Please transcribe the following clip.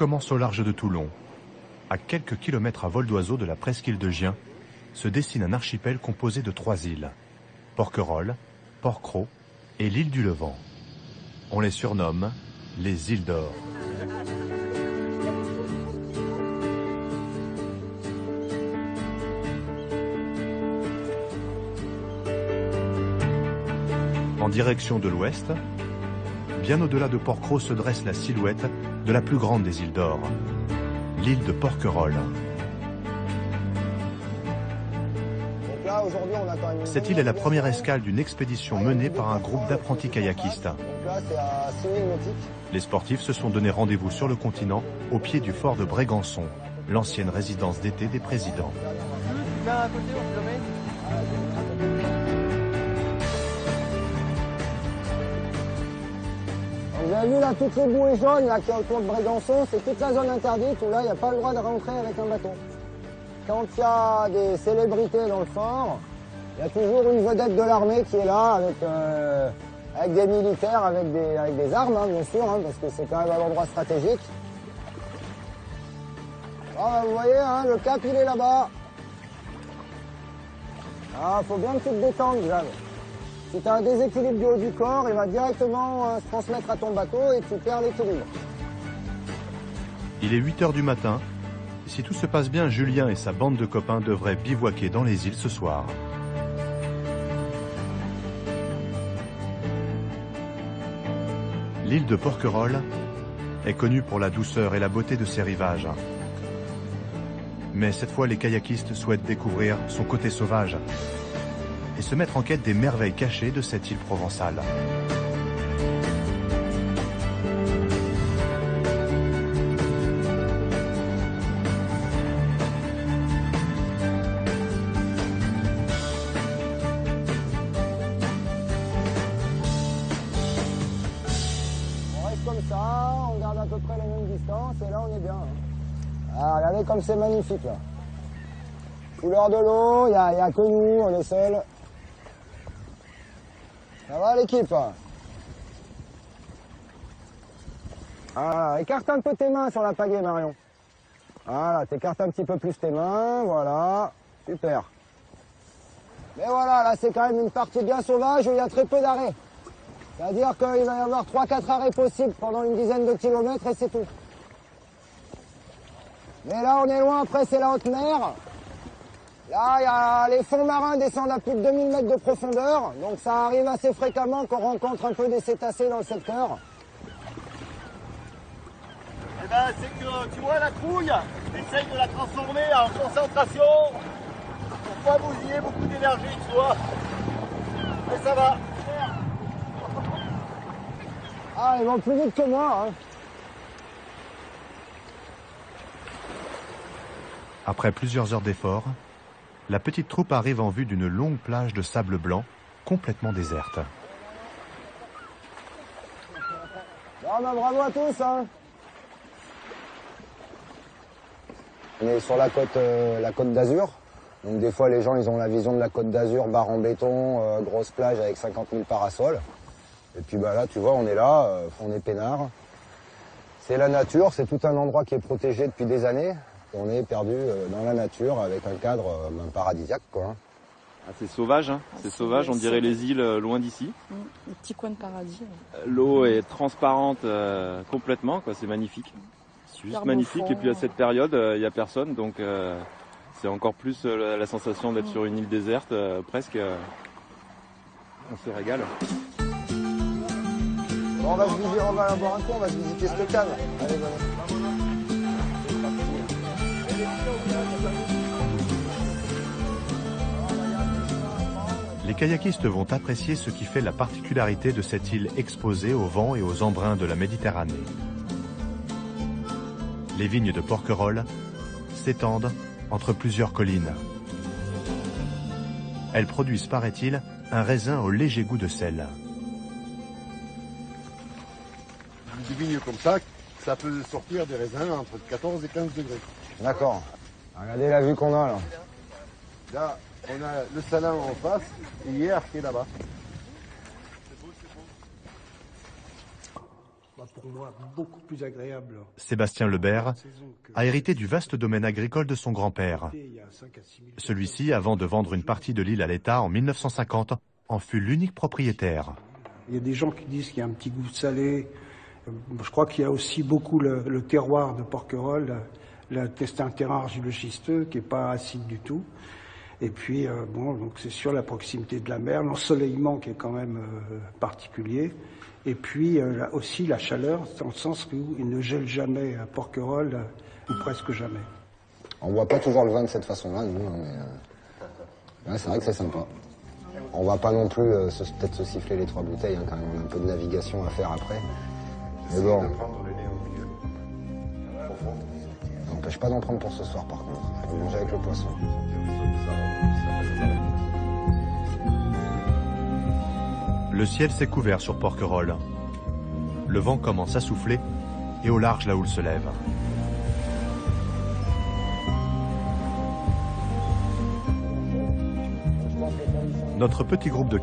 commence au large de Toulon. À quelques kilomètres à vol d'oiseau de la presqu'île de Gien, se dessine un archipel composé de 3 îles. Porquerolles, Porquerolles et l'île du Levant. On les surnomme les îles d'or. En direction de l'ouest, bien au-delà de Porquerolles se dresse la silhouette de la plus grande des îles d'or, l'île de Porquerolles. Cette île est la première escale d'une expédition menée par un groupe d'apprentis kayakistes. Les sportifs se sont donné rendez-vous sur le continent, au pied du fort de Brégançon, l'ancienne résidence d'été des présidents. Vous avez vu là, toutes les bouées jaunes là, qui est autour de Brégançon, c'est toute la zone interdite où là, il n'y a pas le droit de rentrer avec un bateau. Quand il y a des célébrités dans le fort, il y a toujours une vedette de l'armée qui est là avec des militaires, avec des armes, hein, bien sûr, hein, parce que c'est quand même un endroit stratégique. Ah, vous voyez, hein, le cap, il est là-bas. Ah, faut bien que tu te détendes, Jeanne. Si tu as un déséquilibre du haut du corps, il va directement se transmettre à ton bateau et tu perds l'équilibre. Il est 8 h du matin. Si tout se passe bien, Julien et sa bande de copains devraient bivouaquer dans les îles ce soir. L'île de Porquerolles est connue pour la douceur et la beauté de ses rivages. Mais cette fois, les kayakistes souhaitent découvrir son côté sauvage et se mettre en quête des merveilles cachées de cette île provençale. On reste comme ça, on garde à peu près la même distance et là on est bien. Ah, regardez comme c'est magnifique là. Couleur de l'eau, il n'y a que nous, on est seuls. Ça va l'équipe? Ah, écarte un peu tes mains sur la pagaie, Marion. Voilà, t'écartes un petit peu plus tes mains, voilà, super. Mais voilà, là c'est quand même une partie bien sauvage où il y a très peu d'arrêts. C'est-à-dire qu'il va y avoir 3-4 arrêts possibles pendant une dizaine de kilomètres et c'est tout. Mais là on est loin, après c'est la haute mer. Là, les fonds marins descendent à plus de 2000 mètres de profondeur, donc ça arrive assez fréquemment qu'on rencontre un peu des cétacés dans le secteur. Eh ben, c'est que, tu vois la trouille, essaye de la transformer en concentration pour pas bousiller beaucoup d'énergie, tu vois. Mais ça va. Ah, ils vont plus vite que moi, hein. Après plusieurs heures d'efforts, la petite troupe arrive en vue d'une longue plage de sable blanc, complètement déserte. Bon, ben, bravo à tous, hein. On est sur la côte d'Azur. Donc des fois, les gens, ils ont la vision de la côte d'Azur, barre en béton, grosse plage avec 50 000 parasols. Et puis bah, là, tu vois, on est là, on est peinard. C'est la nature, c'est tout un endroit qui est protégé depuis des années. On est perdu dans la nature avec un cadre paradisiaque, quoi. Ah, c'est sauvage, hein. C'est sauvage, on dirait les îles loin d'ici. Le petit coin de paradis. L'eau est transparente complètement, quoi. C'est magnifique. C'est juste magnifique. Et puis à cette période, il n'y a personne, donc c'est encore plus la sensation d'être sur une île déserte, presque. On se régale. Bon, on va boire un coup, on va se visiter ce cave. Allez, venez. Les kayakistes vont apprécier ce qui fait la particularité de cette île exposée au vent et aux embruns de la Méditerranée. Les vignes de Porquerolles s'étendent entre plusieurs collines. Elles produisent, paraît-il, un raisin au léger goût de sel. Des vignes comme ça peut sortir des raisins entre 14 et 15 degrés. D'accord. Regardez la vue qu'on a là. Là, on a le Salin en face et hier qui est là-bas. pour moi, beaucoup plus agréable. Sébastien Lebert a hérité du vaste domaine agricole de son grand-père. Celui-ci, avant de vendre une partie de l'île à l'État en 1950, en fut l'unique propriétaire. Il y a des gens qui disent qu'il y a un petit goût salé. Je crois qu'il y a aussi beaucoup le terroir de Porquerolles. C'est un terrain argilo-schisteux qui n'est pas acide du tout. Et puis, donc c'est sûr la proximité de la mer, l'ensoleillement qui est quand même particulier. Et puis aussi la chaleur, dans le sens où il ne gèle jamais à Porquerolles, ou presque jamais. On boit pas toujours le vin de cette façon-là, nous, mais c'est vrai que c'est sympa. On va pas non plus peut-être se siffler les 3 bouteilles, hein, quand même. On a un peu de navigation à faire après. Mais bon. Ça n'empêche pas d'en prendre pour ce soir, par contre. Faut manger avec le poisson. Le ciel s'est couvert sur Porquerolles. Le vent commence à souffler et au large la houle se lève. Notre petit groupe de